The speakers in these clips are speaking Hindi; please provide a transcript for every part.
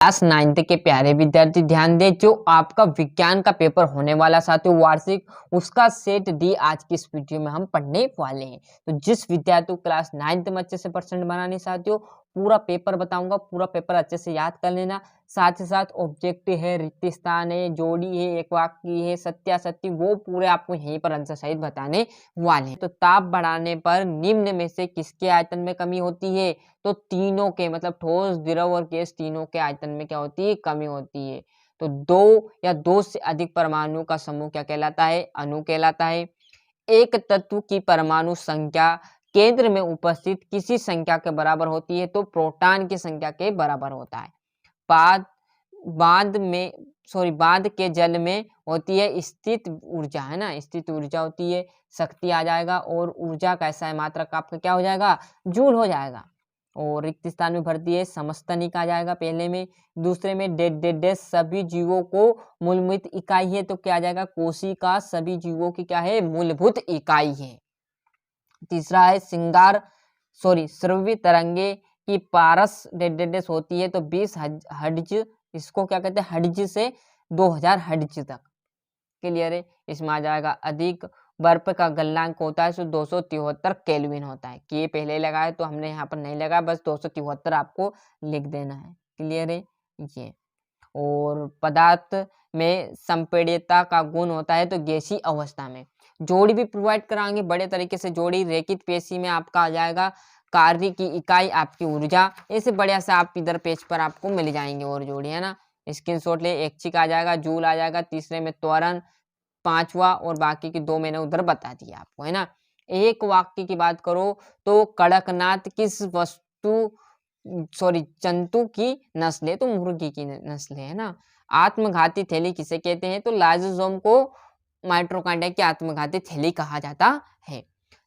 क्लास 9th के प्यारे विद्यार्थी ध्यान दें, जो आपका विज्ञान का पेपर होने वाला साथियों वार्षिक, उसका सेट डी आज की इस वीडियो में हम पढ़ने वाले हैं। तो जिस विद्यार्थी को क्लास 9th में अच्छे से परसेंट बनाने साथियों, पूरा पेपर बताऊंगा, पूरा पेपर अच्छे से याद कर लेना। साथ ही साथ ऑब्जेक्टिव है, रिक्त स्थान है, जोड़ी है, एक वाक्य है, सत्यासत्य, वो पूरे आपको यहीं पर आंसर सहित बताने वाले हैं। तो ताप बढ़ाने पर निम्न में से किसके आयतन में कमी होती है? तो तीनों के, मतलब ठोस, द्रव और गैस, तीनों के आयतन में क्या होती है? कमी होती है। तो दो या दो से अधिक परमाणु का समूह क्या कहलाता है? अणु कहलाता है। एक तत्व की परमाणु संख्या केंद्र में उपस्थित किसी संख्या के बराबर होती है, तो प्रोटॉन की संख्या के बराबर होता है। बाद बाद में बाद के जल में होती है स्थित ऊर्जा, है ना, स्थित ऊर्जा होती है, शक्ति आ जाएगा, और ऊर्जा कैसा है? मात्रक आपका क्या हो जाएगा? जूल हो जाएगा। और रिक्त स्थान में भरती है समस्तनिक आ जाएगा पहले में। दूसरे में डेड सभी जीवों को मूलभूत इकाई है, तो क्या आ जाएगा? कोशिका सभी जीवों की क्या है? मूलभूत इकाई है। तीसरा है श्रव्य तरंगे की पारस डेड होती है, तो 20 हर्ट्ज, इसको क्या कहते हैं? हर्ट्ज से 2000 हर्ट्ज तक। क्लियर है? इसमें आ जाएगा अधिक। बर्फ का गलनांक होता है, सो 273 केल्विन होता है। कि ये पहले लगा है तो हमने यहाँ पर नहीं लगा, बस 273 आपको लिख देना है। क्लियर है ये? और पदार्थ में संपीड्यता का गुण होता है, तो गैसीय अवस्था में। जोड़ी भी प्रोवाइड कराएंगे बड़े तरीके से। जोड़ी रेखित पेशी में आपका आ जाएगा कार्य की इकाई, आपकी ऊर्जा। ऐसे बढ़िया से आप इधर पेज पर आपको मिल जाएंगे और जोड़ी, है ना। स्क्रीनशॉट ले। ऐच्छिक आ जाएगा, जूल आ जाएगा, तीसरे में त्वरण, पांचवा, और बाकी की दो मैंने उधर बता दिया आपको, है ना। एक वाक्य की बात करो तो कड़कनाथ किस जंतु की नस्ल है? तो मुर्गी की नस्ल है ना। आत्मघाती थैली किसे कहते हैं? तो लाइसोसोम को माइटोकॉन्ड्रिया की आत्मघाती थैली कहा जाता है।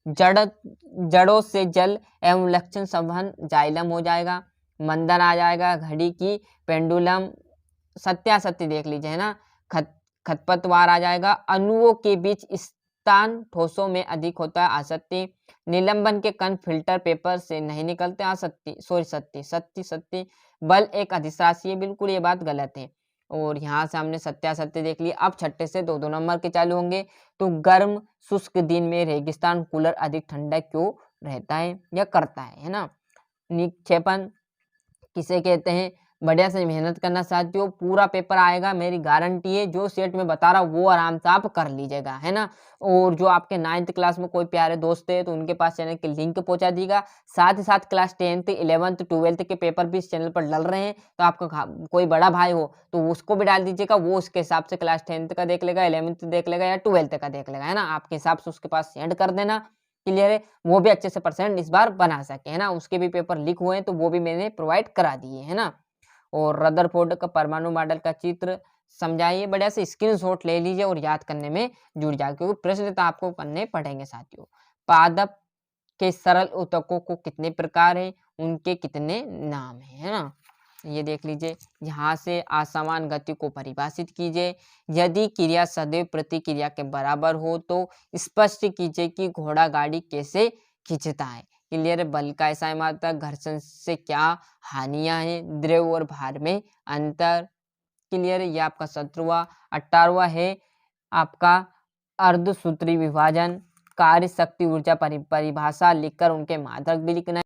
जड़ों से जल एवं लक्षण संबंध जाइलम हो जाएगा। मंदन आ जाएगा, घड़ी की पेंडुलम। सत्यासत्य देख लीजिए, है ना। खरपतवार आ जाएगा। अणुओं के बीच स्थान ठोसों में अधिक होता है, असत्य। निलंबन के कण फिल्टर पेपर से नहीं निकलते, असत्य। सत्य। बल एक अधिशासी है, बिल्कुल ये बात गलत है। और यहाँ से हमने सत्यासत्य देख लिया। अब छठे से दो नंबर के चालू होंगे। तो गर्म शुष्क दिन में रेगिस्तान कूलर अधिक ठंडा क्यों रहता है या करता है ना। निक्षेपण किसे कहते हैं? बढ़िया से मेहनत करना साथियों, पूरा पेपर आएगा, मेरी गारंटी है। जो सेट में बता रहा हूँ वो आराम से आप कर लीजिएगा, है ना। और जो आपके 9th क्लास में कोई प्यारे दोस्त है तो उनके पास चैनल के लिंक पहुंचा दीजिएगा। साथ ही साथ क्लास 10th 11th 12th के पेपर भी इस चैनल पर डल रहे हैं, तो आपका कोई बड़ा भाई हो तो उसको भी डाल दीजिएगा। वो उसके हिसाब से क्लास 10th का देख लेगा, 11th देख लेगा या 12th का देख लेगा, है ना। आपके हिसाब से उसके पास सेंड कर देना। क्लियर है? वो भी अच्छे से परसेंट इस बार बना सके, है ना। उसके भी पेपर लीक हुए हैं तो वो भी मैंने प्रोवाइड करा दिए, है ना। और रदरफोर्ड का परमाणु मॉडल का चित्र समझाइए। बढ़िया से स्क्रीनशॉट ले लीजिए और याद करने में जुड़ जाए, क्योंकि प्रश्न तो आपको करने पड़ेंगे साथियों। पादप के सरल ऊतकों को कितने प्रकार है? उनके कितने नाम है ना। ये देख लीजिए। यहाँ से असमान गति को परिभाषित कीजिए। यदि क्रिया सदैव प्रतिक्रिया के बराबर हो तो स्पष्ट कीजिए कि घोड़ा गाड़ी कैसे खींचता है। क्लियर? बल का ऐसा मात्रा, घर्षण से क्या हानियां हैं, द्रव और भार में अंतर। क्लियर? ये आपका 17वां। 18वां है आपका अर्धसूत्री विभाजन। कार्य शक्ति ऊर्जा परिभाषा लिखकर उनके मात्रक भी लिखना है।